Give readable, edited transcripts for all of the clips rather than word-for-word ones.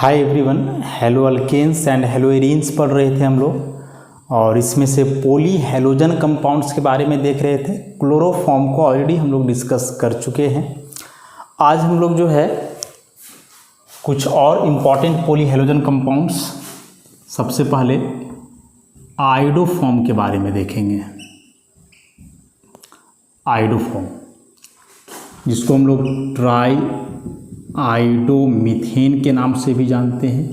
Hi everyone, hello alkenes and hello arenes पढ़ रहे थे हम लोग और इसमें से पॉली हैलोजन कंपाउंड्स के बारे में देख रहे थे। क्लोरोफॉर्म को ऑलरेडी हम लोग डिस्कस कर चुके हैं। आज हम लोग जो है कुछ और इम्पॉर्टेंट पॉली हैलोजन कंपाउंड्स, सबसे पहले आयोडोफॉर्म के बारे में देखेंगे। आयोडोफॉर्म जिसको हम लोग ट्राई आयोडोमीथेन के नाम से भी जानते हैं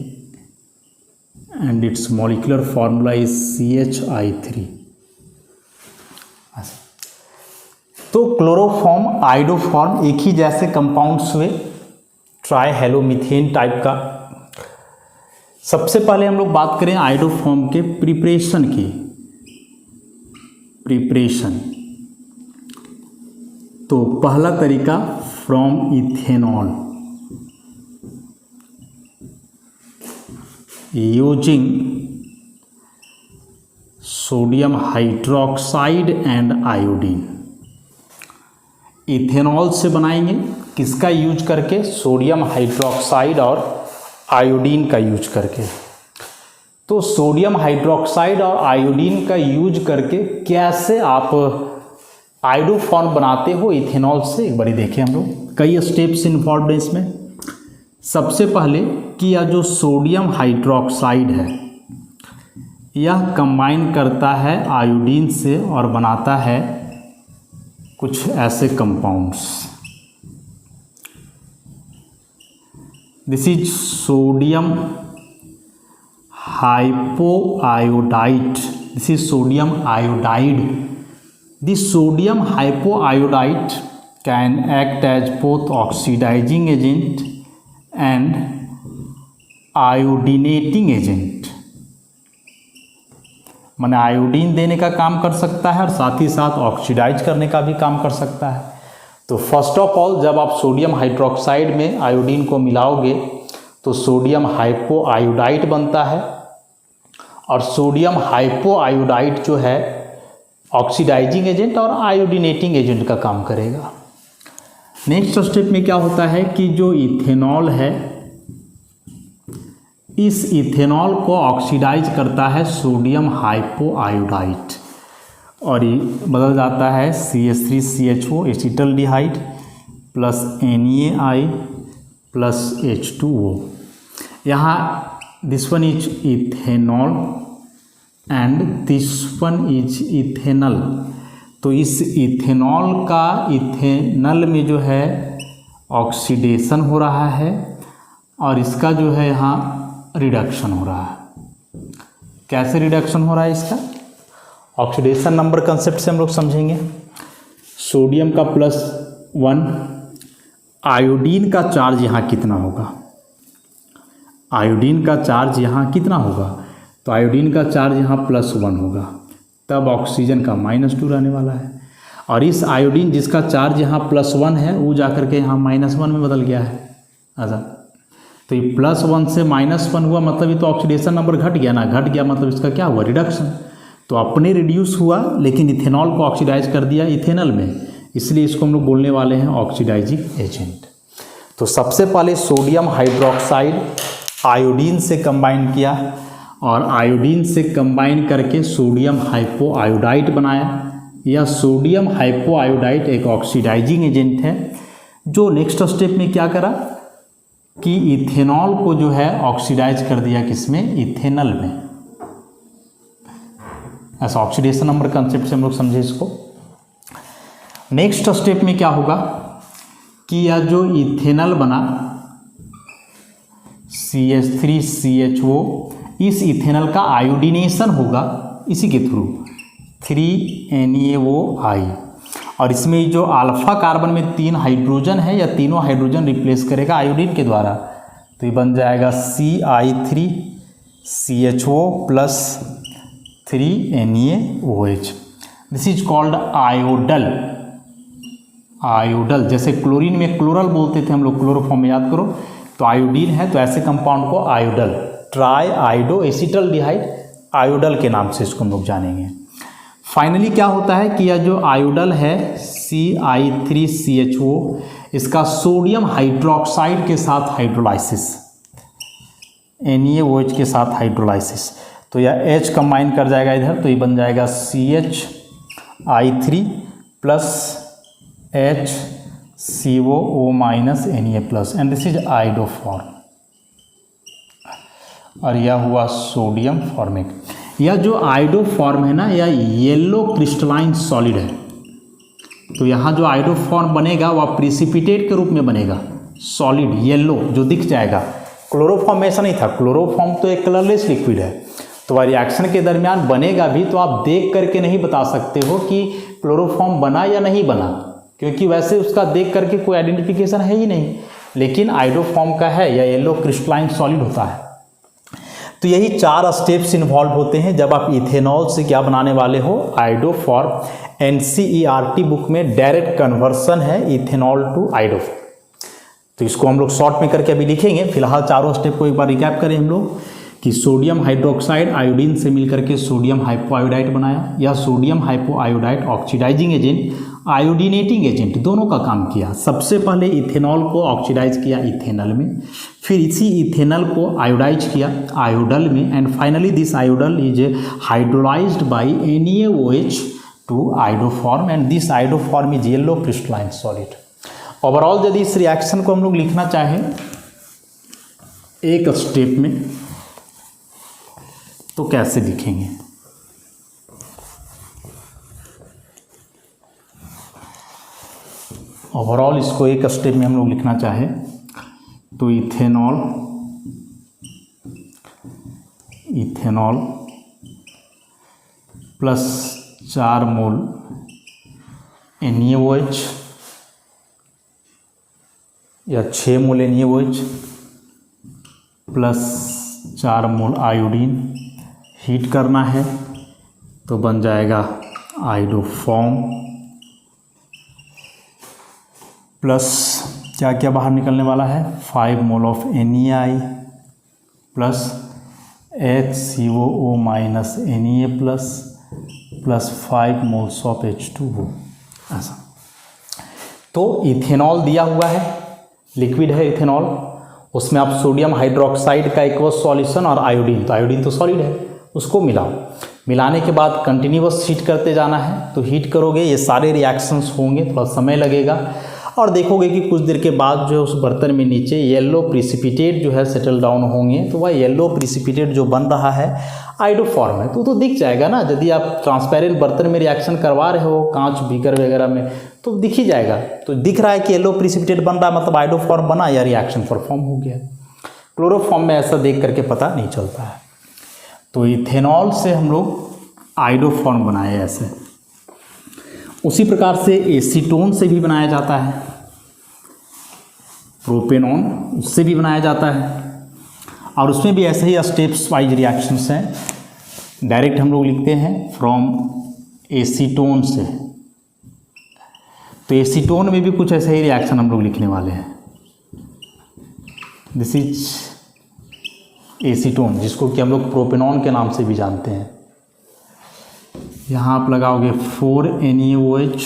and it's molecular formula is CH3। तो क्लोरोफॉर्म, आयोडोफॉर्म एक ही जैसे कंपाउंड्स हुए, ट्राई हैलोमीथेन टाइप का। सबसे पहले हम लोग बात करें आयोडोफॉर्म के प्रिपरेशन की। प्रिपरेशन तो पहला तरीका from ethanol, using sodium hydroxide and iodine. Ethanol से बनाएंगे, किसका यूज करके? सोडियम हाइड्रोक्साइड और आयोडीन का यूज करके। तो सोडियम हाइड्रोक्साइड और आयोडीन का यूज करके कैसे आप आयोडोफॉर्म बनाते हो इथेनॉल से, एक बारी देखें हम लोग। कई स्टेप्स इन्वॉल्व हैं इसमें। सबसे पहले कि यह जो सोडियम हाइड्रोक्साइड है यह कंबाइन करता है आयोडीन से और बनाता है कुछ ऐसे compounds. This is sodium hypoiodide. This is sodium iodide. This sodium hypoiodide can act as both oxidising agent and iodinating agent. माने आयोडीन देने का काम कर सकता है और साथ ही साथ ऑक्सीडाइज करने का भी काम कर सकता है। तो फर्स्ट ऑफ ऑल जब आप सोडियम हाइड्रोक्साइड में आयोडीन को मिलाओगे तो सोडियम हाइपोआयोडाइड बनता है और सोडियम हाइपोआयोडाइड जो है ऑक्सीडाइजिंग एजेंट और आयोडीनेटिंग एजेंट का काम करेगा। नेक्स्ट स्टेप में क्या होता है कि जो इथेनॉल है, इस इथेनॉल को ऑक्सीडाइज करता है सोडियम हाइपोआयोडाइड और ये बदल जाता है CH3CHO acetaldehyde plus NaI plus H2O। यहाँ this one is ethanol and this one is ethanal. तो इस इथेनॉल का इथेनल में जो है ऑक्सीडेशन हो रहा है और इसका जो है यहाँ रिडक्शन हो रहा है। कैसे रिडक्शन हो रहा है इसका? ऑक्सीडेशन नंबर कंसेप्ट से हम लोग समझेंगे। सोडियम का +1, आयोडीन का चार्ज यहाँ कितना होगा? आयोडीन का चार्ज यहाँ कितना होगा? तो आयोडीन का चार्ज यहाँ +1 होगा, तब ऑक्सीजन का -2 रहने वाला है। और इस आयोडीन जिसका चार्ज यहाँ +1 है वो जाकर के यहाँ -1 में बदल गया है। अच्छा, तो ये +1 से -1 हुआ मतलब ये तो ऑक्सीडेशन नंबर घट गया ना। घट गया मतलब इसका क्या हुआ? रिडक्शन। तो अपने रिड्यूस हुआ लेकिन इथेनॉल को ऑक्सीडाइज कर दिया इथेनल में, इसलिए इसको हम लोग बोलने वाले हैं ऑक्सीडाइजिंग एजेंट। तो सबसे पहले सोडियम हाइड्रोक्साइड आयोडीन से कंबाइन किया और आयोडीन से कंबाइन करके सोडियम हाइपोआयोडाइड बनाया। यह सोडियम हाइपोआयोडाइड एक ऑक्सीडाइजिंग एजेंट है जो नेक्स्ट स्टेप में क्या करा कि इथेनॉल को जो है ऑक्सीडाइज कर दिया, किसमें? इथेनल में। ऐसा ऑक्सीडेशन नंबर कंसेप्ट से हम लोग समझे इसको। नेक्स्ट स्टेप में क्या होगा कि यह जो इथेनल बना CH3CHO, इस इथेनल का आयोडीनेशन होगा इसी के थ्रू 3NaOI और इसमें जो अल्फा कार्बन में 3 हाइड्रोजन है या तीनों हाइड्रोजन रिप्लेस करेगा आयोडीन के द्वारा, तो ये बन जाएगा CI3CHO plus 3NaOH। This is called iodal. Iodal जैसे क्लोरीन में क्लोरल बोलते थे हम लोग, क्लोरोफॉर्म में याद करो। तो आयोडीन है तो ऐसे कंपाउंड को आयोडल, ट्राई आयोडो एसिटल्डिहाइड आयोडल के नाम से इसको हम लोग जानेंगे। फाइनली क्या होता है कि यह जो आयोडल है CI3CHO, इसका सोडियम हाइड्रोक्साइड के साथ हाइड्रोलाइसिस, NaOH के साथ हाइड्रोलाइसिस, तो यह H कंबाइन कर जाएगा इधर, तो ये बन जाएगा CHI3 plus HCOO minus Na plus, and this is iodoform, और यह हुआ सोडियम फॉर्मेट। यह जो आइडोफॉर्म है ना, यह येलो क्रिस्टलाइन सॉलिड है। तो यहाँ जो आइडोफॉर्म बनेगा वह प्रिसिपिटेट के रूप में बनेगा, सॉलिड येलो जो दिख जाएगा। क्लोरोफॉर्म में ऐसा नहीं था, क्लोरोफॉर्म तो एक कलरलेस लिक्विड है, तो वह रिएक्शन के दरमियान बनेगा भी तो आप देख करके नहीं बता सकते हो कि क्लोरोफॉर्म बना या नहीं बना, क्योंकि वैसे उसका देख करके कोई आइडेंटिफिकेशन है ही नहीं। लेकिन आइडोफॉर्म का है, या येलो क्रिस्टलाइन सॉलिड होता है। तो यही 4 स्टेप्स इन्वॉल्व होते हैं जब आप इथेनॉल से क्या बनाने वाले हो, आइडोफॉर्म। NCERT बुक में डायरेक्ट कन्वर्सन है इथेनॉल टू आइडोफॉर्म। तो इसको हम लोग शॉर्ट में करके अभी लिखेंगे। फिलहाल 4 स्टेप को एक बार रिकैप करें हम लोग कि सोडियम हाइड्रोक्साइड आयोडीन से मिलकर के सोडियम हाइपोआयोडाइड बनाया, या सोडियम हाइपोआयोडाइड ऑक्सीडाइजिंग एजेंट, आयोडीनेटिंग एजेंट दोनों का काम किया। सबसे पहले इथेनॉल को ऑक्सीडाइज किया इथेनल में, फिर इसी इथेनल को आयोडाइज किया आयोडल में, and finally this iodal is hydrolysed by NaOH to iodoform, and this iodoform is yellow crystalline solid. Overall यदि इस रिएक्शन को हम लोग लिखना चाहें एक स्टेप में तो कैसे लिखेंगे? ओवरऑल इसको एक स्टेप में हम लोग लिखना चाहें तो इथेनॉल प्लस 4 मोल NaOH या 6 मोल NaOH प्लस 4 मोल आयोडीन हीट करना है, तो बन जाएगा आइडोफॉर्म, प्लस क्या क्या बाहर निकलने वाला है, 5 mole of NaI plus HCOO minus Na plus 5 moles of H2O। ऐसा तो इथेनॉल दिया हुआ है, लिक्विड है इथेनॉल, उसमें आप सोडियम हाइड्रोक्साइड का एक्वस सॉल्यूशन और आयोडीन, तो आयोडीन तो सॉलिड है, उसको मिलाओ। मिलाने के बाद कंटिन्यूअस हीट करते जाना है। तो हीट करोगे, ये सारे रिएक्शंस होंगे, थोड़ा समय लगेगा, और देखोगे कि कुछ देर के बाद जो है उस बर्तन में नीचे येलो प्रिसिपिटेट जो है सेटल डाउन होंगे। तो वह येलो प्रिसिपिटेट जो बन रहा है आइडोफॉर्म है, तो दिख जाएगा ना। यदि आप ट्रांसपेरेंट बर्तन में रिएक्शन करवा रहे हो, कांच बीकर वगैरह में, तो दिख ही जाएगा। तो दिख रहा है कि येलो प्रिसिपिटेट बन रहा है, मतलब आइडोफॉर्म बना या रिएक्शन परफॉर्म हो गया। क्लोरोफॉर्म में ऐसा देख करके पता नहीं चलता है। तो इथेनॉल से हम लोग आइडोफॉर्म बनाए ऐसे। उसी प्रकार से एसीटोन से भी बनाया जाता है, प्रोपेनॉन उससे भी बनाया जाता है, और उसमें भी ऐसे ही स्टेप्स वाइज रिएक्शंस हैं। डायरेक्ट हम लोग लिखते हैं फ्रॉम एसीटोन से, तो एसीटोन में भी कुछ ऐसे ही रिएक्शन हम लोग लिखने वाले हैं। दिस इज एसीटोन, जिसको कि हम लोग प्रोपेनॉन के नाम से भी जानते हैं। यहाँ आप लगाओगे 4 NaOH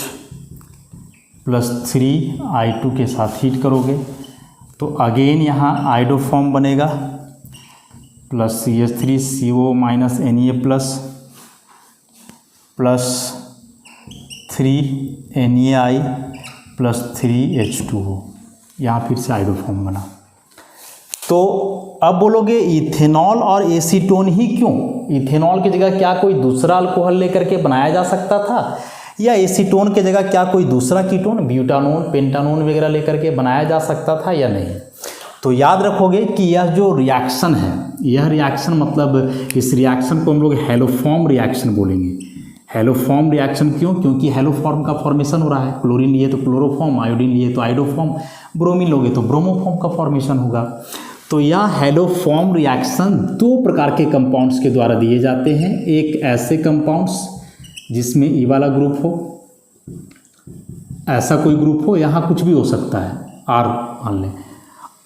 प्लस 3 I2 के साथ हीट करोगे, तो अगेन यहाँ आइडोफॉर्म बनेगा, plus CH3CO minus Na plus 3 NaI plus 3 H2O, यहाँ फिर से आइडोफॉर्म बना। तो अब बोलोगे इथेनॉल और एसीटोन ही क्यों? इथेनॉल की जगह क्या कोई दूसरा अल्कोहल लेकर के बनाया जा सकता था, या एसीटोन की जगह क्या कोई दूसरा कीटोन, ब्यूटानोन, पेंटानोन वगैरह लेकर के बनाया जा सकता था या नहीं? तो याद रखोगे कि यह जो रिएक्शन है, यह रिएक्शन मतलब इस रिएक्शन को हम लोग हेलोफॉर्म रिएक्शन बोलेंगे। हेलोफॉर्म रिएक्शन क्यों? क्योंकि हेलोफॉर्म का फॉर्मेशन हो रहा है। क्लोरीन लिए तो क्लोरोफॉर्म, आयोडीन लिए तो आइडोफॉर्म, ब्रोमीन लोगे तो ब्रोमोफॉर्म का फॉर्मेशन होगा। तो यह हेलोफॉर्म रिएक्शन 2 प्रकार के कंपाउंड्स के द्वारा दिए जाते हैं। एक ऐसे कंपाउंड्स जिसमें ई वाला ग्रुप हो, ऐसा कोई ग्रुप हो, यहाँ कुछ भी हो सकता है, R मान लें,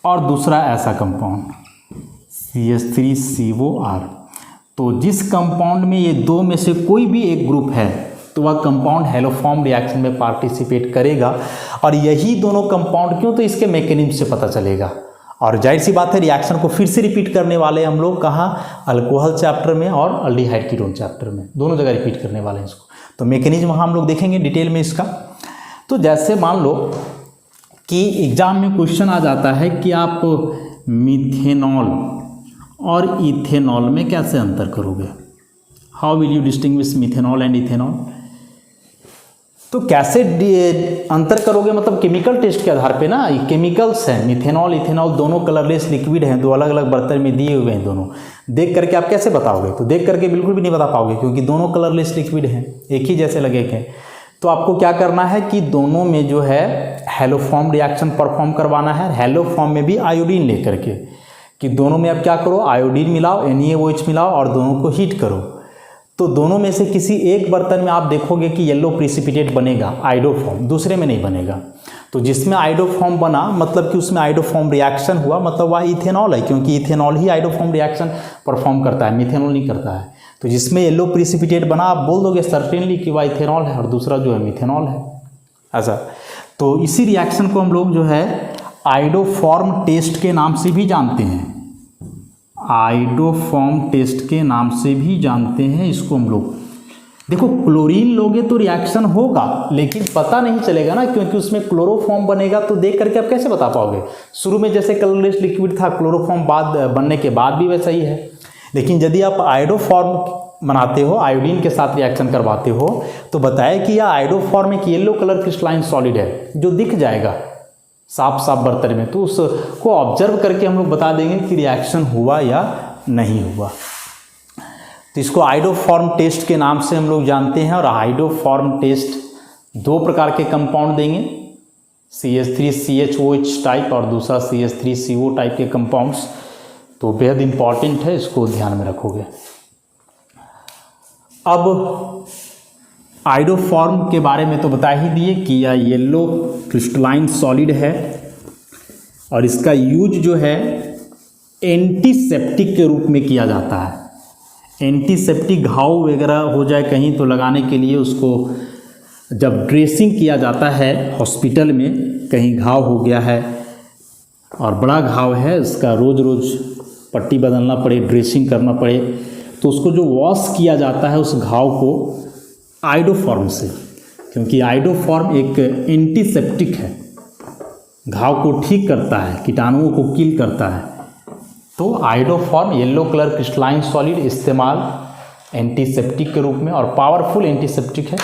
और दूसरा ऐसा कंपाउंड CH3COR। तो जिस कंपाउंड में ये 2 में से कोई भी एक ग्रुप है तो वह कंपाउंड हेलोफॉर्म रिएक्शन में पार्टिसिपेट करेगा। और यही दोनों कंपाउंड क्यों, तो इसके मैकेनिज्म से पता चलेगा। और जाहिर सी बात है रिएक्शन को फिर से रिपीट करने वाले हम लोग कहाँ, अल्कोहल चैप्टर में और अल्डिहाइड कीटोन चैप्टर में, दोनों जगह रिपीट करने वाले हैं इसको। तो मैकेनिज्म वहाँ हम लोग देखेंगे डिटेल में इसका। तो जैसे मान लो कि एग्जाम में क्वेश्चन आ जाता है कि आप मिथेनॉल और इथेनॉल में कैसे अंतर करोगे, how will you distinguish methanol and ethanol. तो कैसे अंतर करोगे, मतलब केमिकल टेस्ट के आधार पे ना, ये केमिकल्स हैं, मिथेनॉल इथेनॉल दोनों कलरलेस लिक्विड हैं, दो अलग अलग बर्तन में दिए हुए हैं, दोनों देख करके आप कैसे बताओगे, तो देख करके बिल्कुल भी नहीं बता पाओगे क्योंकि दोनों कलरलेस लिक्विड हैं, एक ही जैसे लगे हैं। तो आपको क्या करना है कि दोनों में जो है हैलोफॉर्म रिएक्शन परफॉर्म करवाना है, हैलोफॉर्म में भी आयोडीन लेकर के, कि दोनों में आप क्या करो, आयोडीन मिलाओ, NaOH मिलाओ और दोनों को हीट करो। तो दोनों में से किसी एक बर्तन में आप देखोगे कि येलो प्रिसिपिटेट बनेगा, आइडोफॉर्म, दूसरे में नहीं बनेगा। तो जिसमें आइडोफॉर्म बना मतलब कि उसमें आइडोफॉर्म रिएक्शन हुआ, मतलब वह इथेनॉल है, क्योंकि इथेनॉल ही आइडोफॉर्म रिएक्शन परफॉर्म करता है, मिथेनॉल नहीं करता है। तो जिसमें येलो प्रिसिपिटेट बना आप बोल दोगे सर्टेनली कि वह इथेनॉल है और दूसरा जो है मिथेनॉल है, ऐसा। तो इसी रिएक्शन को हम लोग जो है आइडोफॉर्म टेस्ट के नाम से भी जानते हैं, आइडोफॉर्म टेस्ट के नाम से भी जानते हैं इसको हम लोग। देखो क्लोरीन लोगे तो रिएक्शन होगा लेकिन पता नहीं चलेगा ना, क्योंकि उसमें क्लोरोफॉर्म बनेगा, तो देख करके आप कैसे बता पाओगे। शुरू में जैसे कलरलेस लिक्विड था, क्लोरोफॉर्म बाद बनने के बाद भी वैसा ही है। लेकिन यदि आप आइडोफॉर्म बनाते हो, आयोडीन के साथ रिएक्शन करवाते हो, तो बताया कि यह आइडोफॉर्म एक येलो कलर क्रिस्टलाइन सॉलिड है जो दिख जाएगा साफ साफ बर्तन में, तो उसको ऑब्जर्व करके हम लोग बता देंगे कि रिएक्शन हुआ या नहीं हुआ। तो इसको आइडोफॉर्म टेस्ट के नाम से हम लोग जानते हैं। और आइडोफॉर्म टेस्ट दो प्रकार के कंपाउंड देंगे, CH3CHOH टाइप और दूसरा CH3CO टाइप के कंपाउंड्स। तो बेहद इंपॉर्टेंट है, इसको ध्यान में रखोगे। अब आइडोफॉर्म के बारे में तो बता ही दिए कि यह येलो क्रिस्टलाइन सॉलिड है और इसका यूज जो है एंटीसेप्टिक के रूप में किया जाता है। एंटीसेप्टिक घाव वगैरह हो जाए कहीं तो लगाने के लिए उसको जब ड्रेसिंग किया जाता है हॉस्पिटल में, कहीं घाव हो गया है और बड़ा घाव है, इसका रोज़ रोज़ पट्टी बदलना पड़े, ड्रेसिंग करना पड़े, तो उसको जो वॉश किया जाता है उस घाव को आइडोफॉर्म से, क्योंकि आइडोफॉर्म एक एंटीसेप्टिक है, घाव को ठीक करता है, कीटाणुओं को किल करता है। तो iodoform yellow colour crystalline solid इस्तेमाल एंटीसेप्टिक के रूप में, और पावरफुल एंटीसेप्टिक है।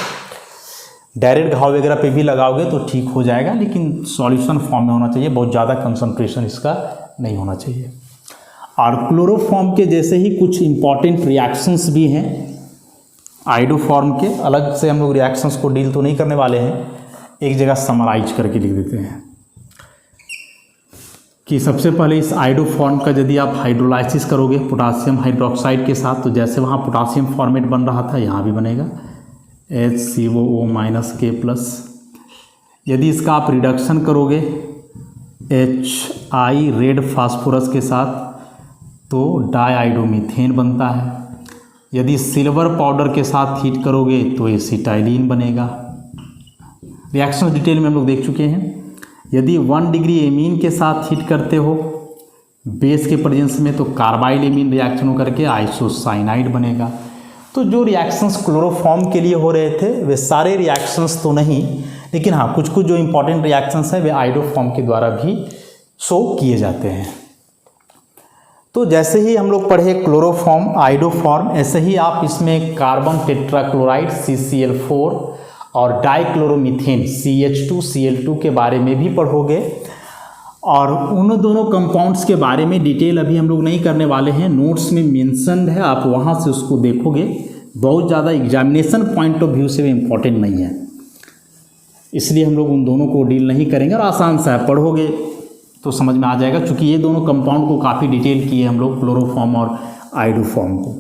डायरेक्ट घाव वगैरह पे भी लगाओगे तो ठीक हो जाएगा, लेकिन सॉल्यूशन फॉर्म में होना चाहिए, बहुत ज़्यादा कंसंट्रेशन इसका नहीं होना चाहिए। और क्लोरोफॉर्म के जैसे ही कुछ इंपॉर्टेंट रिएक्शंस भी हैं आइडोफॉर्म के, अलग से हम लोग रिएक्शंस को डील तो नहीं करने वाले हैं, एक जगह समराइज करके लिख देते हैं कि सबसे पहले इस आइडोफॉर्म का यदि आप हाइड्रोलाइसिस करोगे पोटासियम हाइड्रोक्साइड के साथ, तो जैसे वहाँ पोटासियम फॉर्मेट बन रहा था यहाँ भी बनेगा HCOO-K+। यदि इसका आप रिडक्शन करोगे HI रेड फास्फोरस के साथ तो डाइआइडोमीथेन बनता है। यदि सिल्वर पाउडर के साथ हीट करोगे तो एसिटाइलिन बनेगा। रिएक्शन डिटेल में हम लोग देख चुके हैं। यदि 1 डिग्री एमीन के साथ हीट करते हो बेस के प्रेजेंस में तो कार्बाइल एमीन रिएक्शन होकर के आइसोसाइनाइड बनेगा। तो जो रिएक्शंस क्लोरोफॉर्म के लिए हो रहे थे वे सारे रिएक्शंस तो नहीं, लेकिन हाँ कुछ कुछ जो इंपॉर्टेंट रिएक्शंस हैं वे आइडोफॉर्म के द्वारा भी शो किए जाते हैं। तो जैसे ही हम लोग पढ़े क्लोरोफॉर्म आइडोफॉर्म, ऐसे ही आप इसमें कार्बन टेट्राक्लोराइड CCl4 और डाइक्लोरोमीथेन CH2Cl2 के बारे में भी पढ़ोगे। और उन दोनों कंपाउंड्स के बारे में डिटेल अभी हम लोग नहीं करने वाले हैं, नोट्स में मेंशन है, आप वहाँ से उसको देखोगे। बहुत ज़्यादा एग्जामिनेशन पॉइंट ऑफ व्यू से भी इम्पोर्टेंट नहीं है, इसलिए हम लोग उन दोनों को डील नहीं करेंगे। और आसान सा है, पढ़ोगे तो समझ में आ जाएगा, क्योंकि ये दोनों कंपाउंड को काफ़ी डिटेल किए हम लोग, क्लोरोफॉर्म और आइडोफॉर्म को।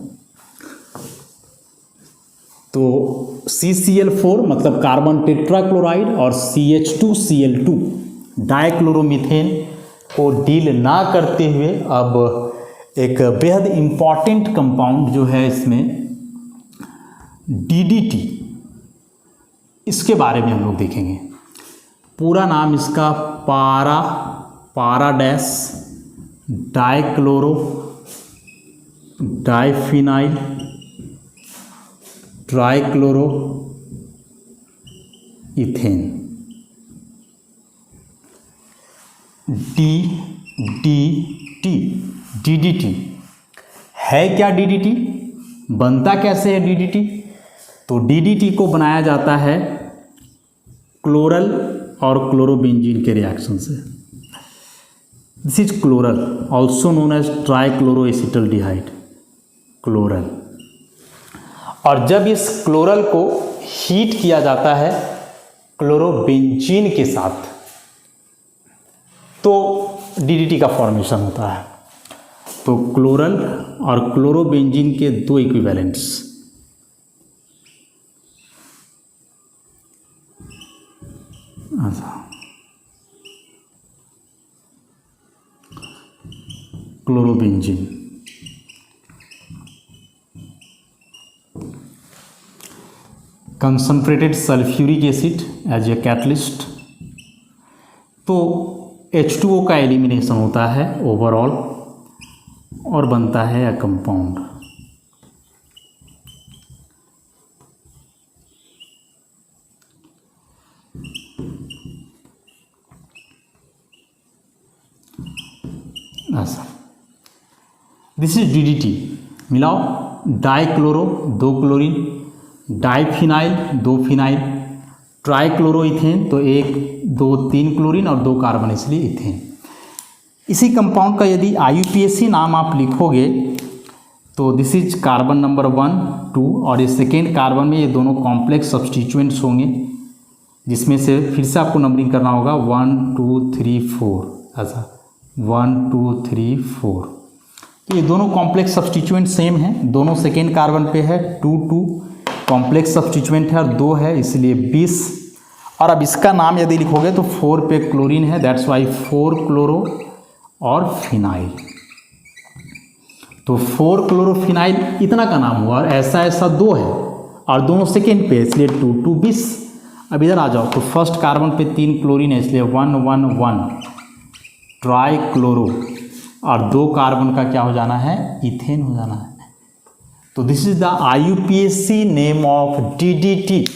तो CCl4 मतलब कार्बन टेट्राक्लोराइड और CH2Cl2 डाइक्लोरोमीथेन को डील ना करते हुए अब एक बेहद इम्पॉर्टेंट कंपाउंड जो है इसमें DDT, इसके बारे में हम लोग देखेंगे। पूरा नाम इसका पारा dash dichloro, diphenyl, trichloro ethane. DDT है क्या? DDT बनता कैसे है DDT? तो DDT को बनाया जाता है क्लोरल और क्लोरोबेंजीन के रिएक्शन से। This is chloral, also known as trichloroacetaldehyde, chloral. और जब इस क्लोरल को हीट किया जाता है क्लोरोबेंजीन के साथ तो DDT का फॉर्मेशन होता है। तो क्लोरल और क्लोरोबेंजीन के दो equivalents, chlorobenzene, concentrated sulphuric acid as a catalyst. तो H2O का एलिमिनेशन होता है ओवरऑल और बनता है अ कंपाउंड। ऐसा, दिस इज DDT। मिलाओ, डाइक्लोरो 2 क्लोरीन, डाइफिनाइल 2 फिनाइल, ट्राइक्लोरोइथेन तो 1 2 3 क्लोरीन और 2 कार्बन, इसलिए इथेन। इसी कंपाउंड का यदि IUPAC नाम आप लिखोगे तो दिस इज कार्बन नंबर 1 2 और ये सेकेंड कार्बन में ये दोनों कॉम्प्लेक्स सब्सटीट्यूएंट्स होंगे, जिसमें से फिर से आपको नंबरिंग करना होगा 1 2 3 4, ऐसा 1 2 3 4। तो ये दोनों कॉम्प्लेक्स सब्सटीट्यूएंट सेम हैं, दोनों सेकेंड कार्बन पे है, 2 2 कॉम्प्लेक्स सब्सटीट्यूएंट है और 2 है, इसलिए 20। और अब इसका नाम यदि लिखोगे तो 4 पे क्लोरीन है, दैट्स वाई 4 क्लोरो और फिनाइल। तो 4 क्लोरोफिनाइल इतना का नाम हुआ और ऐसा 2 है और दोनों सेकेंड पे, इसलिए 2 2 20। अब इधर आ जाओ तो फर्स्ट कार्बन पे 3 क्लोरीन है, इसलिए 1 1 1 ट्राइक्लोरो और 2 कार्बन का क्या हो जाना है? इथेन हो जाना है। तो this is the IUPAC name of DDT।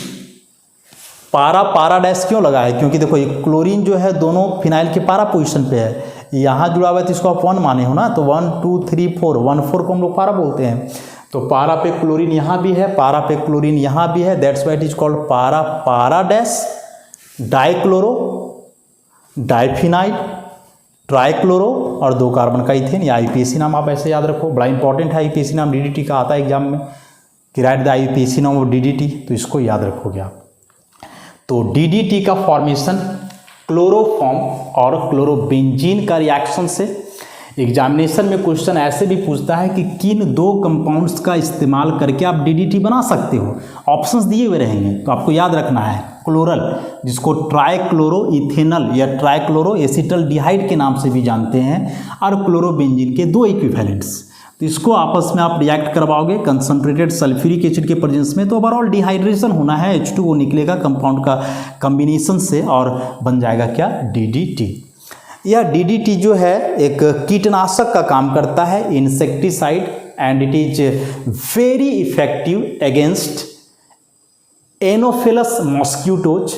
पारा डैश क्यों लगा है? क्योंकि देखो ये क्लोरीन जो है दोनों फिनाइल के पारा पोजीशन पे है, यहाँ जुड़ा हुआ है तो इसको आप 1 माने हो ना, तो 1 2 3 4 1 4 को हम लोग पारा बोलते हैं। तो पारा पे क्लोरीन यहाँ भी है, पारा पे क्लोरीन यहाँ भी है, that's why it is called पारा डैश डाइक्लोरो, डाइफिनाइल, ट्राइक्लोरो और 2 कार्बन का इथेन। या IUPAC नाम आप ऐसे याद रखो, बड़ा इंपॉर्टेंट है। IUPAC नाम DDT का आता है एग्जाम में कि राइट द IUPAC नाम ऑफ DDT, तो इसको याद रखोगे आप। तो DDT का फॉर्मेशन क्लोरोफॉर्म और क्लोरोबेंजीन का रिएक्शन से। एग्जामिनेशन में क्वेश्चन ऐसे भी पूछता है कि किन 2 कंपाउंड्स का इस्तेमाल करके आप DDT बना सकते हो, ऑप्शंस दिए हुए रहेंगे, तो आपको याद रखना है क्लोरल, जिसको ट्राइक्लोरो इथेनल या ट्राइक्लोरो एसिटल्डिहाइड के नाम से भी जानते हैं, और क्लोरोबेंजीन के 2 इक्विवेलेंट्स। तो इसको आपस में आप रिएक्ट करवाओगे कंसंट्रेटेड सल्फ्यूरिक एसिड के प्रेजेंस में, तो ओवरऑल डिहाइड्रेशन होना है, H2O निकलेगा कंपाउंड का कॉम्बिनेशन से और बन जाएगा क्या? DDT। यह DDT जो है एक कीटनाशक का काम करता है, insecticide, and it is very effective against Anopheles mosquitoes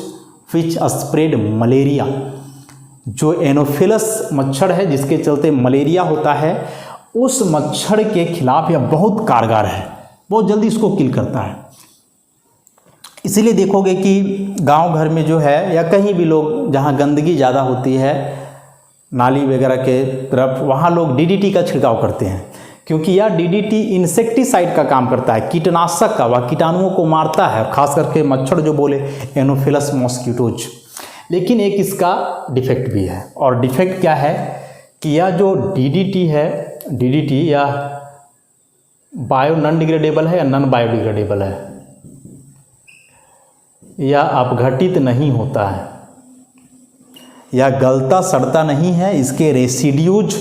which spread malaria. जो एनोफिलस मच्छर है जिसके चलते मलेरिया होता है, उस मच्छर के खिलाफ यह बहुत कारगर है, बहुत जल्दी इसको किल करता है। इसीलिए देखोगे कि गांव घर में जो है या कहीं भी लोग जहां गंदगी ज़्यादा होती है नाली वगैरह के तरफ, वहाँ लोग DDT का छिड़काव करते हैं, क्योंकि यह DDT इंसेक्टिसाइड का काम करता है, कीटनाशक का, वह कीटाणुओं को मारता है, खास करके मच्छर जो बोले एनोफिलस मॉस्किटोज। लेकिन एक इसका डिफेक्ट भी है, और डिफेक्ट क्या है कि यह जो DDT है, DDT या बायो नॉन डिग्रेडेबल है या नॉन बायोडिग्रेडेबल है, यह अपघटित नहीं होता है, यह गलता सड़ता नहीं है, इसके रेसिड्यूज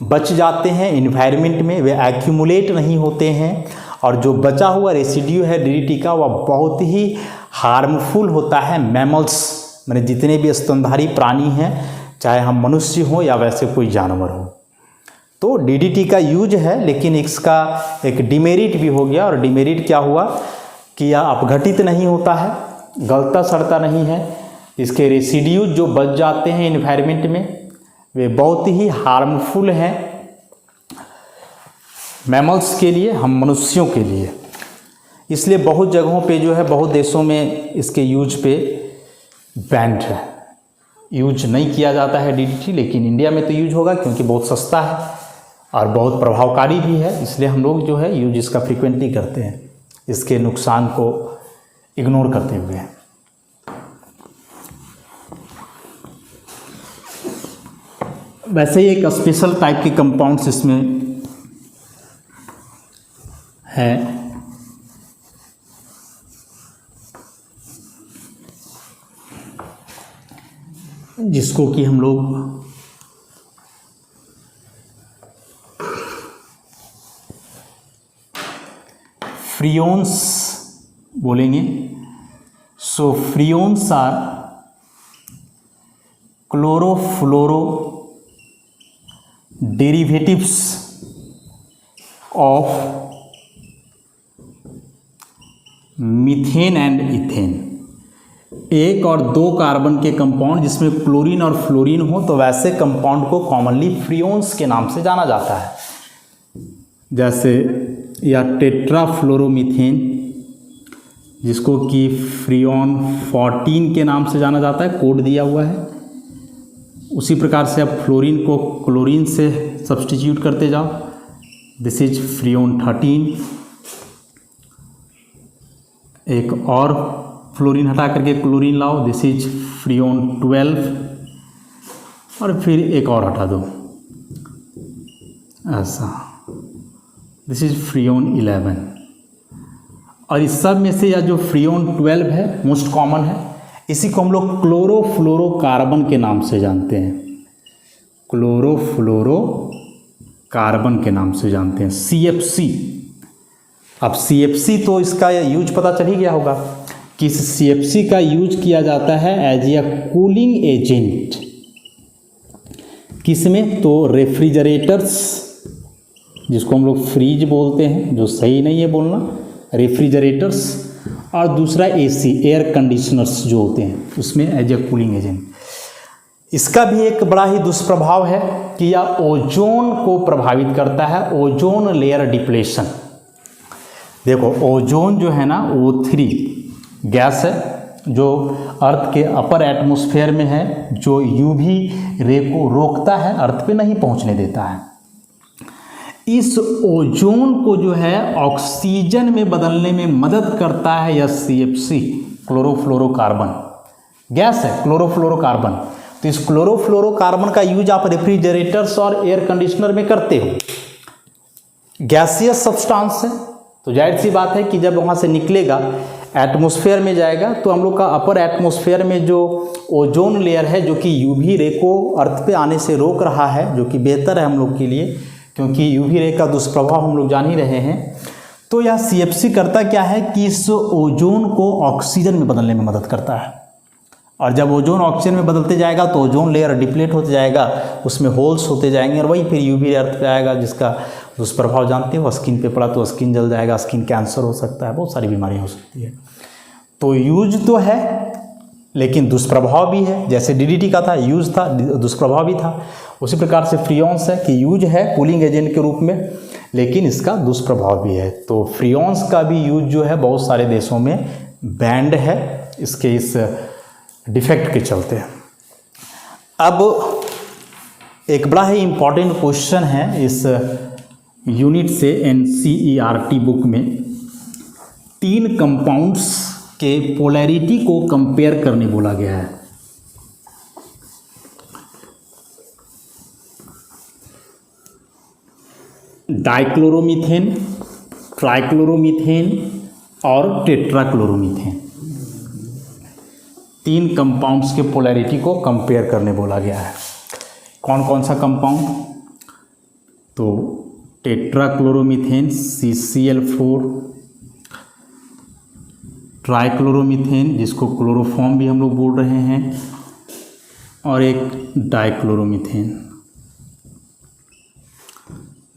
बच जाते हैं इन्वायरमेंट में, वे एक्यूमुलेट नहीं होते हैं, और जो बचा हुआ रेसिड्यू है DDT का वह बहुत ही हार्मफुल होता है मैमल्स, माने जितने भी स्तनधारी प्राणी हैं, चाहे हम मनुष्य हों या वैसे कोई जानवर हो। तो डीडीटी का यूज है, लेकिन इसका एक डिमेरिट भी हो गया। और डिमेरिट क्या हुआ कि यह अपघटित नहीं होता है, गलता सड़ता नहीं है। इसके रेसिड्यूज जो बच जाते हैं इन्वायरमेंट में वे बहुत ही हार्मफुल हैं मैमल्स के लिए, हम मनुष्यों के लिए। इसलिए बहुत जगहों पे जो है, बहुत देशों में इसके यूज पे बैंड है, यूज नहीं किया जाता है डीडीटी। लेकिन इंडिया में तो यूज होगा क्योंकि बहुत सस्ता है और बहुत प्रभावकारी भी है, इसलिए हम लोग जो है यूज इसका फ्रीक्वेंटली करते हैं, इसके नुकसान को इग्नोर करते हुए। वैसे ही एक स्पेशल टाइप के कंपाउंड्स इसमें है, जिसको कि हम लोग फ्रियोन्स बोलेंगे। So freons are chlorofluoro derivatives of methane and ethane. एक और दो कार्बन के कंपाउंड जिसमें क्लोरीन और फ्लोरीन हो, तो वैसे कंपाउंड को कॉमनली फ्रियोन्स के नाम से जाना जाता है। जैसे या टेट्राफ्लोरोमीथेन, जिसको कि फ्रियोन 14 के नाम से जाना जाता है, कोड दिया हुआ है। उसी प्रकार से आप फ्लोरीन को क्लोरीन से सब्स्टिट्यूट करते जाओ, दिस इज फ्रियोन 13। एक और फ्लोरीन हटा करके क्लोरीन लाओ, दिस इज फ्रियोन 12, और फिर एक और हटा दो, ऐसा, दिस इज फ्रियोन 11। और इस सब में से यह जो फ्रियोन 12 है मोस्ट कॉमन है, इसी को हम लोग क्लोरोफ्लोरोकार्बन के नाम से जानते हैं, क्लोरोफ्लोरोकार्बन के नाम से जानते हैं, CFC। अब CFC तो इसका यूज पता चल ही गया होगा कि इस CFC का यूज किया जाता है एज ए कूलिंग एजेंट। किसमें? तो रेफ्रिजरेटर्स, जिसको हम लोग फ्रीज बोलते हैं, जो सही नहीं है बोलना, रेफ्रिजरेटर्स, और दूसरा AC एयर कंडीशनर्स जो होते हैं, उसमें एज ए कूलिंग एजेंट। इसका भी एक बड़ा ही दुष्प्रभाव है कि यह ओजोन को प्रभावित करता है, ओजोन लेयर डिप्लेशन। देखो ओजोन जो है ना, O3 गैस है जो अर्थ के अपर एटमॉस्फेयर में है, जो UV रे को रोकता है, अर्थ पे नहीं पहुंचने देता है। इस ओजोन को जो है ऑक्सीजन में बदलने में मदद करता है यह CFC, क्लोरोफ्लोरोकार्बन गैस है, क्लोरोफ्लोरोकार्बन। तो इस क्लोरोफ्लोरोकार्बन का यूज आप रेफ्रिजरेटर्स और एयर कंडीशनर में करते हो, गैसियस सब्सटेंस है, तो जाहिर सी बात है कि जब वहाँ से निकलेगा एटमॉस्फेयर में जाएगा, तो हम लोग का अपर एटमॉस्फेयर में जो ओजोन लेयर है, जो कि UV रे को अर्थ पे आने से रोक रहा है, जो कि बेहतर है हम लोग के लिए, क्योंकि UV रे का दुष्प्रभाव हम लोग जान ही रहे हैं। तो यह CFC करता क्या है कि इस ओजोन को ऑक्सीजन में बदलने में मदद करता है, और जब ओजोन ऑक्सीजन में बदलते जाएगा तो ओजोन लेयर डिप्लेट होते जाएगा, उसमें होल्स होते जाएंगे, और वही फिर UV रे अर्थ पे आएगा, जिसका दुष्प्रभाव जानते हो, स्किन पे पड़ा तो स्किन जल जाएगा, स्किन कैंसर हो सकता है, बहुत सारी बीमारियाँ हो सकती है। तो यूज तो है लेकिन दुष्प्रभाव भी है, जैसे DDT का था, यूज था, दुष्प्रभाव भी था। उसी प्रकार से फ्रियोन्स है कि यूज है कूलिंग एजेंट के रूप में, लेकिन इसका दुष्प्रभाव भी है। तो फ्रियोन्स का भी यूज जो है बहुत सारे देशों में बैंड है, इसके इस डिफेक्ट के चलते। अब एक बड़ा ही इम्पॉर्टेंट क्वेश्चन है इस यूनिट से NCERT बुक में, 3 कंपाउंड्स के पोलैरिटी को कंपेयर करने बोला गया है। डाइक्लोरोमीथेन, ट्राइक्लोरोमीथेन और टेट्राक्लोरोमीथेन, 3 कंपाउंड्स के पोलैरिटी को कंपेयर करने बोला गया है। कौन कौन सा कंपाउंड? तो टेट्राक्लोरोमीथेन CCl4, ट्राइक्लोरोमीथेन जिसको क्लोरोफॉर्म भी हम लोग बोल रहे हैं, और एक dichloromethane.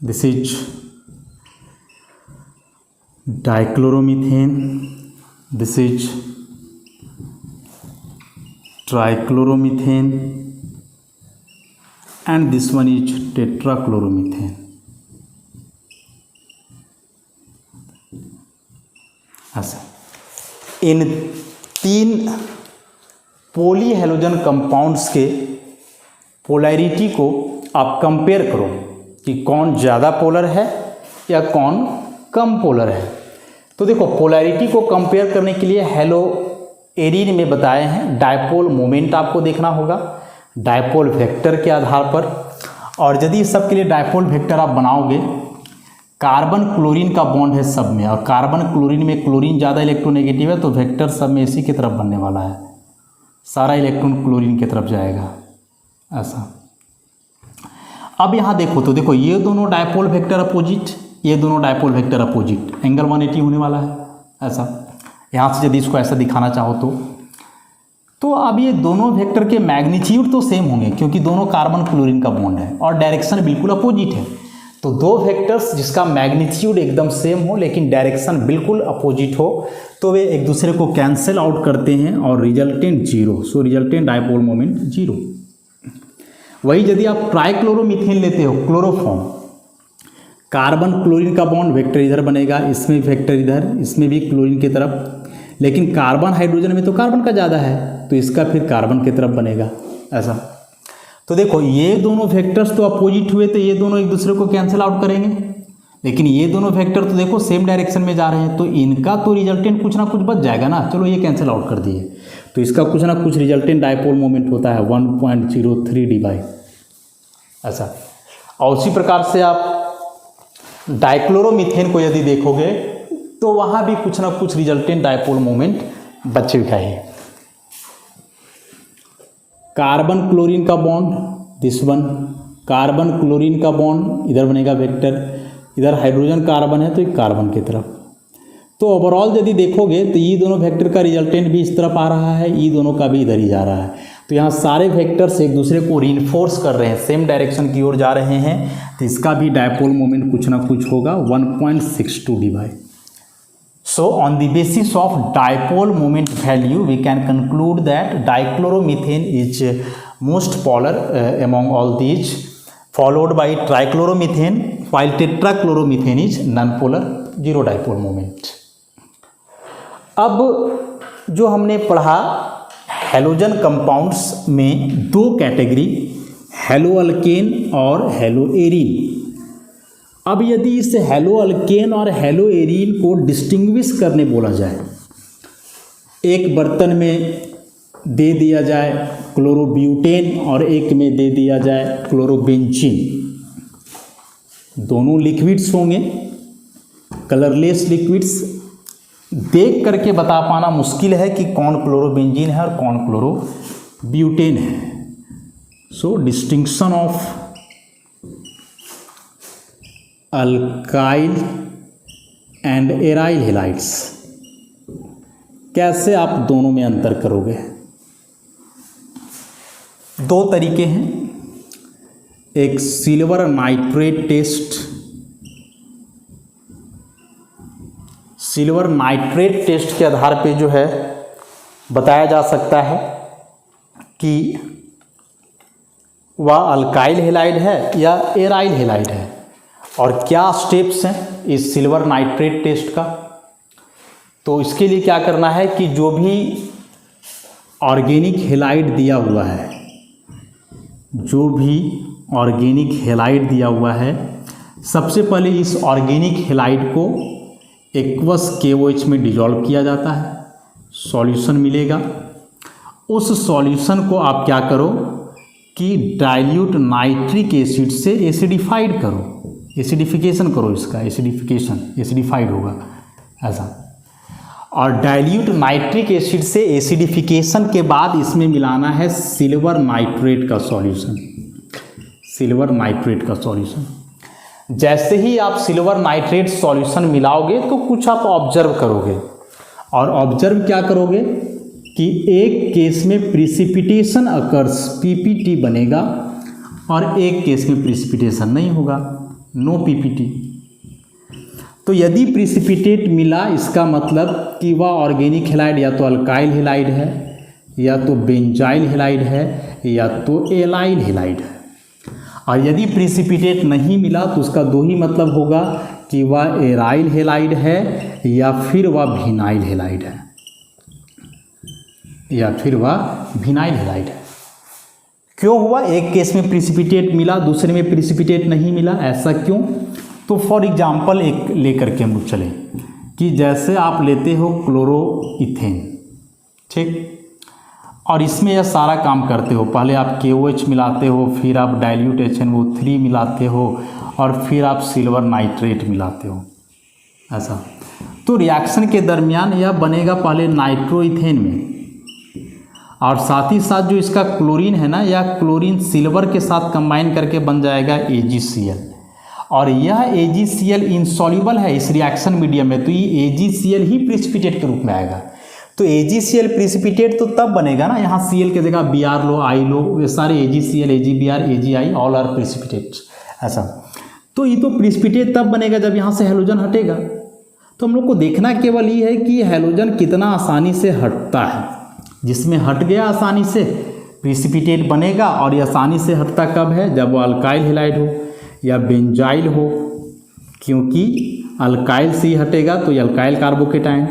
This is dichloromethane, this is trichloromethane and this one is tetrachloromethane. ऐसा इन 3 पोली हैलोजन कंपाउंड्स के पोलैरिटी को आप कंपेयर करो कि कौन ज़्यादा पोलर है या कौन कम पोलर है। तो देखो पोलैरिटी को कंपेयर करने के लिए हेलो एरीन में बताए हैं डायपोल मोमेंट आपको देखना होगा डायपोल वेक्टर के आधार पर। और यदि सब के लिए डायपोल वेक्टर आप बनाओगे, कार्बन क्लोरीन का बॉन्ड है सब में और कार्बन क्लोरीन में क्लोरीन ज़्यादा इलेक्ट्रोनेगेटिव है, तो वेक्टर सब में इसी की तरफ बनने वाला है, सारा इलेक्ट्रॉन क्लोरीन की तरफ जाएगा ऐसा। अब यहाँ देखो तो देखो ये दोनों डायपोल वेक्टर अपोजिट, ये दोनों डायपोल वेक्टर अपोजिट, एंगल 180 होने वाला है ऐसा। यहाँ से यदि इसको ऐसा दिखाना चाहो तो अब ये दोनों वेक्टर के मैग्नीट्यूड तो सेम होंगे क्योंकि दोनों कार्बन क्लोरीन का बॉन्ड है और डायरेक्शन बिल्कुल अपोजिट है। तो दो वेक्टर्स जिसका मैग्नीट्यूड एकदम सेम हो लेकिन डायरेक्शन बिल्कुल अपोजिट हो तो वे एक दूसरे को कैंसिल आउट करते हैं और resultant zero. So resultant dipole moment zero. वही यदि आप ट्राइक्लोरोमीथेन लेते हो क्लोरोफॉर्म, कार्बन क्लोरीन का बॉन्ड वेक्टर इधर बनेगा, इसमें वेक्टर इधर, इसमें भी क्लोरीन की तरफ, लेकिन कार्बन हाइड्रोजन में तो कार्बन का ज़्यादा है तो इसका फिर कार्बन की तरफ बनेगा ऐसा। तो देखो ये दोनों वेक्टर्स तो अपोजिट हुए तो ये दोनों एक दूसरे को कैंसिल आउट करेंगे, लेकिन ये दोनों वेक्टर तो देखो सेम डायरेक्शन में जा रहे हैं तो इनका तो रिजल्टेंट कुछ ना कुछ बच जाएगा ना। चलो ये कैंसिल आउट कर दिए तो इसका कुछ ना कुछ रिजल्टेंट डायपोल मोमेंट होता है 1.03 dy ऐसा। और उसी प्रकार से आप डाइक्लोरोमीथेन को यदि देखोगे तो वहाँ भी कुछ ना कुछ रिजल्टेंट डायपोल मोमेंट बचेगा ही। कार्बन क्लोरीन का bond this one, carbon chlorine का बॉन्ड इधर बनेगा वेक्टर, इधर हाइड्रोजन कार्बन है तो एक कार्बन की तरफ। तो ओवरऑल यदि देखोगे तो ये दोनों वेक्टर का रिजल्टेंट भी इस तरफ आ रहा है, ये दोनों का भी इधर ही जा रहा है। तो यहाँ सारे वेक्टर्स एक दूसरे को रीइंफोर्स कर रहे हैं, सेम डायरेक्शन की ओर जा रहे हैं, तो इसका भी डायपोल मोमेंट कुछ ना कुछ होगा 1.62 dy। So on the basis of dipole moment value we can conclude that dichloromethane is most polar among all these, followed by trichloromethane, while tetrachloromethane is non-polar, zero dipole moment। अब जो हमने पढ़ा halogen compounds में दो category, hello alkane और hello arene. अब यदि इस हैलो अल्केन और हैलो एरीन को डिस्टिंग्विश करने बोला जाए, एक बर्तन में दे दिया जाए क्लोरोब्यूटेन और एक में दे दिया जाए क्लोरोबेंजीन, दोनों लिक्विड्स होंगे, कलरलेस लिक्विड्स, देख करके बता पाना मुश्किल है कि कौन क्लोरोबेंजीन है और कौन क्लोरोब्यूटेन है। So distinction of alkyl and aryl halides, कैसे आप दोनों में अंतर करोगे? दो तरीके हैं, एक silver nitrate test, silver nitrate test के आधार पे जो है बताया जा सकता है कि वह अल्काइल हैलाइड है या एराइल हैलाइड है। और क्या स्टेप्स हैं इस सिल्वर नाइट्रेट टेस्ट का? तो इसके लिए क्या करना है कि जो भी ऑर्गेनिक हैलाइड दिया हुआ है, जो भी ऑर्गेनिक हैलाइड दिया हुआ है, सबसे पहले इस ऑर्गेनिक हैलाइड को एक्वस KOH में डिजॉल्व किया जाता है, सॉल्यूशन मिलेगा। उस सॉल्यूशन को आप क्या करो कि डाइल्यूट नाइट्रिक एसिड से एसिडिफाइड करो, एसिडिफिकेशन करो, इसका एसिडिफिकेशन, एसिडिफाइड होगा ऐसा। और डाइल्यूट नाइट्रिक एसिड से एसिडिफिकेशन के बाद इसमें मिलाना है सिल्वर नाइट्रेट का सॉल्यूशन, सिल्वर नाइट्रेट का सॉल्यूशन। जैसे ही आप सिल्वर नाइट्रेट सॉल्यूशन मिलाओगे तो कुछ आप ऑब्जर्व करोगे, और ऑब्जर्व क्या करोगे कि एक केस में प्रिसिपिटेशन अकर्स, PPT बनेगा, और एक केस में प्रिसिपिटेशन नहीं होगा, नो पीपीटी। तो यदि प्रिसिपिटेट मिला, इसका मतलब कि वह ऑर्गेनिक हैलाइड या तो अल्काइल हैलाइड है, या तो बेंजाइल हैलाइड है, या तो एलाइल हैलाइड है। और यदि प्रिसिपिटेट नहीं मिला तो उसका दो ही मतलब होगा कि वह एराइल हैलाइड है या फिर वह विनाइल हैलाइड है, या फिर वह विनाइल हैलाइड है। क्यों हुआ? एक केस में प्रिसिपिटेट मिला, दूसरे में प्रिसिपिटेट नहीं मिला, ऐसा क्यों? तो फॉर एग्जांपल एक लेकर के हम लोग चलें कि जैसे आप लेते हो क्लोरोइथेन, ठीक, और इसमें यह सारा काम करते हो। पहले आप KOH मिलाते हो, फिर आप डाइल्यूट HNO3 मिलाते हो, और फिर आप सिल्वर नाइट्रेट मिलाते हो, ऐसा। तो रिएक्शन के दरमियान यह बनेगा पहले नाइट्रोइथेन में, और साथ ही साथ जो इसका क्लोरीन है ना, यह क्लोरीन सिल्वर के साथ कंबाइन करके बन जाएगा AgCl, और यह AgCl इनसॉल्युबल है इस रिएक्शन मीडियम में, तो ये AgCl ही प्रिसिपिटेट के रूप में आएगा। तो AgCl प्रिसिपिटेट तो तब बनेगा ना, यहाँ Cl की जगह Br लो, I लो, ये सारे AgCl, AgBr, AgI all are precipitate, ऐसा। तो ये तो प्रिसिपिटेट तब बनेगा जब यहाँ से हैलोजन हटेगा। तो हम लोग को देखना केवल ये है कि हैलोजन कितना आसानी से हटता है। जिसमें हट गया आसानी से प्रिसिपिटेट बनेगा, और ये आसानी से हटता कब है? जब वो अल्काइल हैलाइड हो या बेंजाइल हो, क्योंकि अल्काइल से ही हटेगा तो ये अल्काइल कार्बोकेटाइन,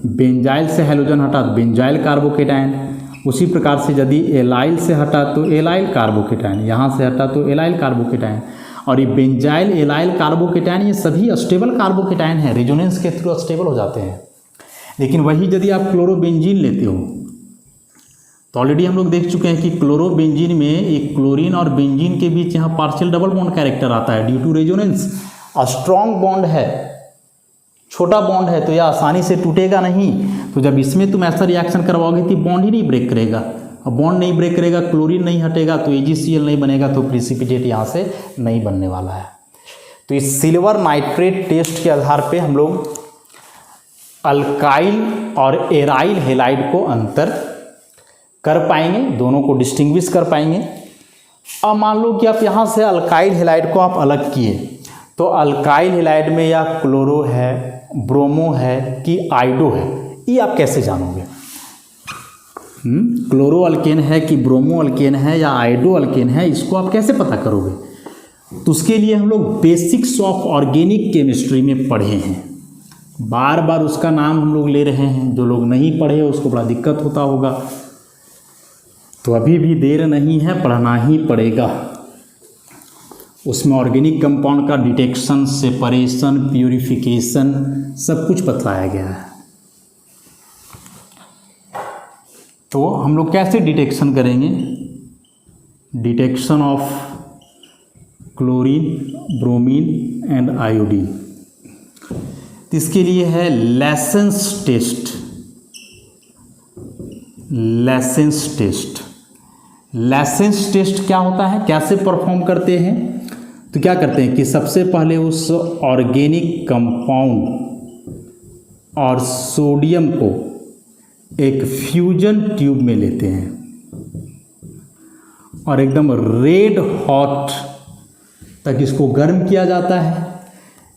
बेंजाइल से हैलोजन हटा तो बेंजाइल कार्बोकेटाइन, उसी प्रकार से यदि एलाइल से हटा तो एलाइल कार्बोकेटाइन, यहाँ से हटा तो एलाइल कार्बोकेटाइन। और ये बेंजाइल, एलाइल कार्बोकेटाइन ये सभी स्टेबल कार्बोकेटाइन हैं, रेजोनेंस के थ्रू स्टेबल हो जाते हैं। लेकिन वही यदि आप क्लोरोबेंजीन लेते हो तो ऑलरेडी हम लोग देख चुके हैं कि क्लोरोबेंजीन में एक क्लोरीन और बेंजीन के बीच यहाँ पार्शियल डबल बॉन्ड कैरेक्टर आता है due to resonance. Strong bond है, छोटा बॉन्ड है, तो यह आसानी से टूटेगा नहीं। तो जब इसमें तुम ऐसा रिएक्शन करवाओगे तो बॉन्ड ही नहीं ब्रेक करेगा, और बॉन्ड नहीं ब्रेक करेगा, क्लोरीन नहीं हटेगा, तो AgCl नहीं बनेगा, तो प्रिसिपिटेट यहाँ से नहीं बनने वाला है। तो इस सिल्वर नाइट्रेट टेस्ट के आधार पे हम लोग अल्काइल और एराइल हैलाइड को अंतर कर पाएंगे, दोनों को डिस्टिंग्विश कर पाएंगे। अब मान लो कि आप यहाँ से अल्काइल हैलाइड को आप अलग किए, तो अल्काइल हैलाइड में या क्लोरो है, ब्रोमो है कि आइडो है, ये आप कैसे जानोगे? क्लोरो अल्केन है कि ब्रोमो अल्केन है या आइडो अल्केन है, इसको आप कैसे पता करोगे? तो उसके लिए हम लोग बेसिक्स ऑफ ऑर्गेनिक केमिस्ट्री में पढ़े हैं, बार बार उसका नाम हम लोग ले रहे हैं। जो लोग नहीं पढ़े उसको बड़ा दिक्कत होता होगा, तो अभी भी देर नहीं है, पढ़ना ही पड़ेगा। उसमें ऑर्गेनिक कंपाउंड का डिटेक्शन, सेपरेशन, प्यूरिफिकेशन सब कुछ बतलाया गया है। तो हम लोग कैसे डिटेक्शन करेंगे? Detection of chlorine, bromine and iodine. इसके लिए है Lassaigne's test. Lassaigne's test, Lassaigne's test क्या होता है, कैसे परफॉर्म करते हैं? तो क्या करते हैं कि सबसे पहले उस ऑर्गेनिक कंपाउंड और सोडियम को एक फ्यूजन ट्यूब में लेते हैं और एकदम रेड हॉट तक इसको गर्म किया जाता है।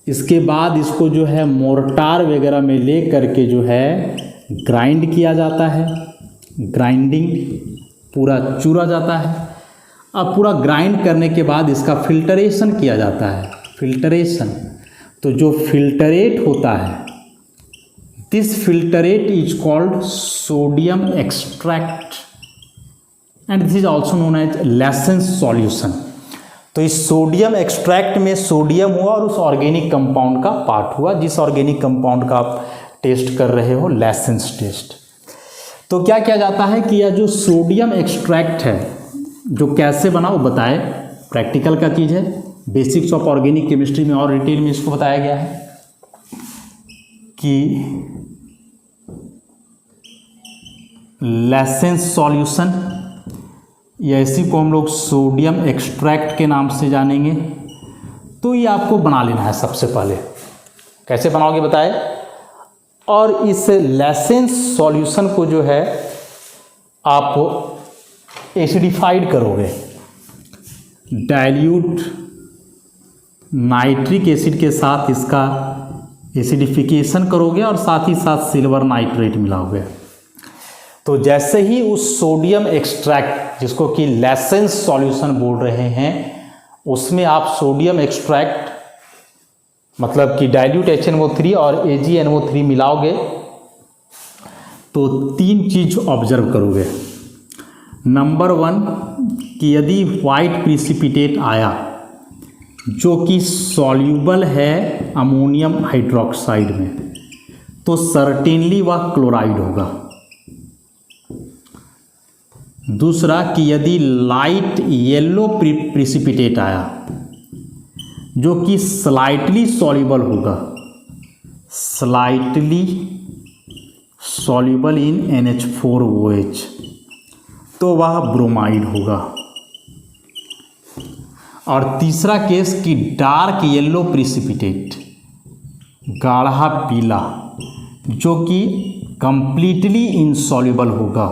इसके बाद इसको जो है मोर्टार वगैरह में ले करके जो है ग्राइंड किया जाता है, ग्राइंडिंग पूरा चूरा जाता है। अब पूरा ग्राइंड करने के बाद इसका फिल्टरेशन किया जाता है, फिल्टरेशन। तो जो फिल्टरेट होता है, this filtrate is called sodium extract and this is also known as Lassaigne's solution. तो इस सोडियम एक्सट्रैक्ट में सोडियम हुआ और उस ऑर्गेनिक कंपाउंड का पार्ट हुआ, जिस ऑर्गेनिक कंपाउंड का आप टेस्ट कर रहे हो, लेसेंस टेस्ट। तो क्या किया जाता है कि यह जो सोडियम एक्सट्रैक्ट है, जो कैसे बना वो बताए, प्रैक्टिकल का चीज़ है, बेसिक्स ऑफ ऑर्गेनिक केमिस्ट्री में और डिटेल में इसको बताया गया है कि लेसेंस सॉल्यूशन, या इसी को हम लोग सोडियम एक्सट्रैक्ट के नाम से जानेंगे। तो ये आपको बना लेना है सबसे पहले। कैसे बनाओगे बताए? और इस लेसेंस सॉल्यूशन को जो है आप एसिडिफाइड करोगे, डाइल्यूट नाइट्रिक एसिड के साथ इसका एसिडिफिकेशन करोगे और साथ ही साथ सिल्वर नाइट्रेट मिलाओगे। तो जैसे ही उस सोडियम एक्सट्रैक्ट, जिसको कि लेसेंस सॉल्यूशन बोल रहे हैं, उसमें आप सोडियम एक्सट्रैक्ट मतलब कि डाइल्यूट HNO3 और AgNO3 मिलाओगे तो 3 चीज ऑब्जर्व करोगे। नंबर 1 कि यदि वाइट प्रिसिपिटेट आया जो कि सॉल्यूबल है अमोनियम हाइड्रोक्साइड में, तो सर्टेनली वह क्लोराइड होगा। दूसरा कि यदि लाइट येलो प्रिसिपिटेट आया जो कि स्लाइटली सॉल्यूबल होगा, स्लाइटली सॉल्यूबल इन NH4OH, तो वह ब्रोमाइड होगा। और तीसरा केस कि डार्क येलो प्रिसिपिटेट, गाढ़ा पीला, जो कि कंप्लीटली इनसॉल्यूबल होगा,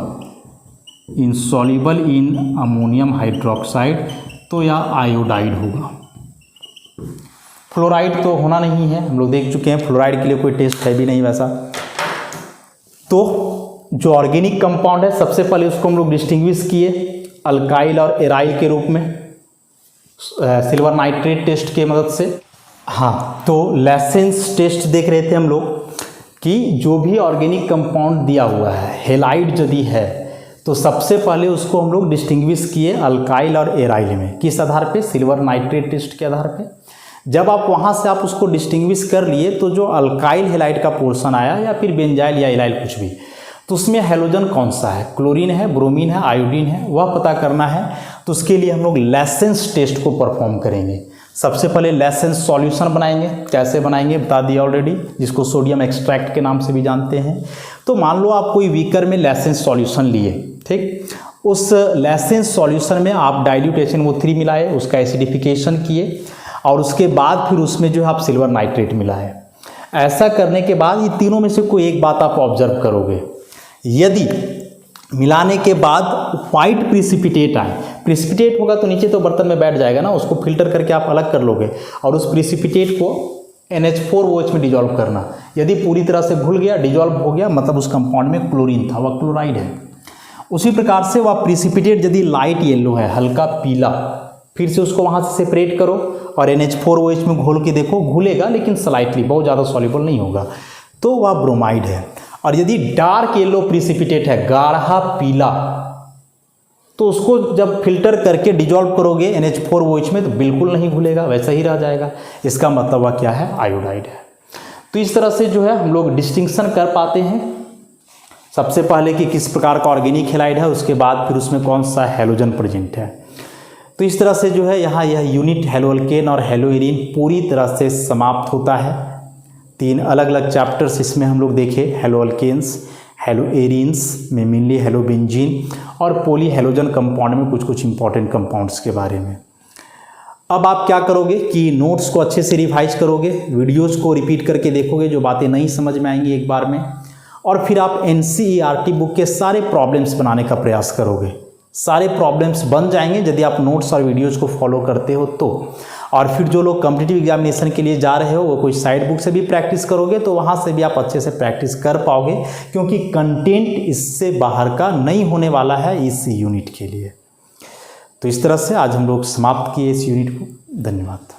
इनसॉल्यूबल इन अमोनियम हाइड्रोक्साइड, तो यह आयोडाइड होगा। फ्लोराइड तो होना नहीं है, हम लोग देख चुके हैं, फ्लोराइड के लिए कोई टेस्ट है भी नहीं वैसा। तो जो ऑर्गेनिक कंपाउंड है सबसे पहले उसको हम लोग डिस्टिंग्विश किए अल्काइल और एराइल के रूप में सिल्वर नाइट्रेट टेस्ट के मदद से। हाँ, तो लेसेंस टेस्ट देख रहे थे हम लोग कि जो भी ऑर्गेनिक कंपाउंड दिया हुआ है, हेलाइड यदि है, तो सबसे पहले उसको हम लोग डिस्टिंग्विश किए अल्काइल और एराइल में। किस आधार पे? सिल्वर नाइट्रेट टेस्ट के आधार पे। जब आप वहाँ से आप उसको डिस्टिंग्विश कर लिए तो जो अल्काइल हेलाइड का पोर्शन आया या फिर बेंजाइल या इलाइल कुछ भी, तो उसमें हैलोजन कौन सा है, क्लोरीन है, ब्रोमीन है, आयोडीन है, वह पता करना है। तो उसके लिए हम लोग लेसेंस टेस्ट को परफॉर्म करेंगे। सबसे पहले लेसेंस सॉल्यूशन बनाएंगे। कैसे बनाएंगे बता दिया ऑलरेडी, जिसको सोडियम एक्सट्रैक्ट के नाम से भी जानते हैं। तो मान लो आप कोई बीकर में लेसेंस सॉल्यूशन लिए, ठीक, उस लेसेंस सॉल्यूशन में आप डाइल्यूट HNO3 मिलाए, उसका एसिडिफिकेशन किए और उसके बाद फिर उसमें जो है आप सिल्वर नाइट्रेट मिलाए। ऐसा करने के बाद ये तीनों में से कोई एक बात आप ऑब्जर्व करोगे, यदि मिलाने के बाद वाइट प्रिसिपिटेट आए, प्रिसिपिटेट होगा तो नीचे तो बर्तन में बैठ जाएगा ना, उसको फिल्टर करके आप अलग कर लोगे और उस प्रिसिपिटेट को NH4OH में डिजॉल्व करना। यदि पूरी तरह से घुल गया, डिजॉल्व हो गया, मतलब उस कंपाउंड में क्लोरीन था, वह क्लोराइड है। उसी प्रकार से वह प्रिसिपिटेट यदि लाइट येलो है, हल्का पीला, फिर से उसको वहाँ से सेपरेट करो और NH4OH में घोल के देखो, घुलेगा लेकिन स्लाइटली, बहुत ज़्यादा सॉल्युबल नहीं होगा, तो वह ब्रोमाइड है। और यदि डार्क येलो प्रिसिपिटेट है, गाढ़ा पीला, तो उसको जब फिल्टर करके डिजॉल्व करोगे NH4OH में तो बिल्कुल नहीं घुलेगा, वैसा ही रह जाएगा। इसका मतलब वह क्या है? आयोडाइड है। तो इस तरह से जो है हम लोग डिस्टिंक्शन कर पाते हैं, सबसे पहले कि किस प्रकार का ऑर्गेनिक हेलाइड है, उसके बाद फिर उसमें कौन सा हैलोजन प्रेजेंट है। तो इस तरह से जो है यहाँ यह यूनिट हेलोअल्केन और हेलोएरीन पूरी तरह से समाप्त होता है। 3 अलग अलग चैप्टर्स इसमें हम लोग देखे, हेलोअल्केन्स, हेलोएरीन्स में मेनली हेलोबेंजीन और पॉली हेलोजन कंपाउंड में कुछ कुछ इंपॉर्टेंट कंपाउंड्स के बारे में। अब आप क्या करोगे कि नोट्स को अच्छे से रिवाइज करोगे, वीडियोज़ को रिपीट करके देखोगे, जो बातें नहीं समझ में आएंगी एक बार में, और फिर आप NCERT बुक के सारे प्रॉब्लम्स बनाने का प्रयास करोगे। सारे प्रॉब्लम्स बन जाएंगे यदि आप नोट्स और वीडियोज़ को फॉलो करते हो तो। और फिर जो लोग कॉम्पिटिटिव एग्जामिनेशन के लिए जा रहे हो वो कोई साइड बुक से भी प्रैक्टिस करोगे तो वहाँ से भी आप अच्छे से प्रैक्टिस कर पाओगे, क्योंकि कंटेंट इससे बाहर का नहीं होने वाला है इस यूनिट के लिए। तो इस तरह से आज हम लोग समाप्त किए इस यूनिट को। धन्यवाद।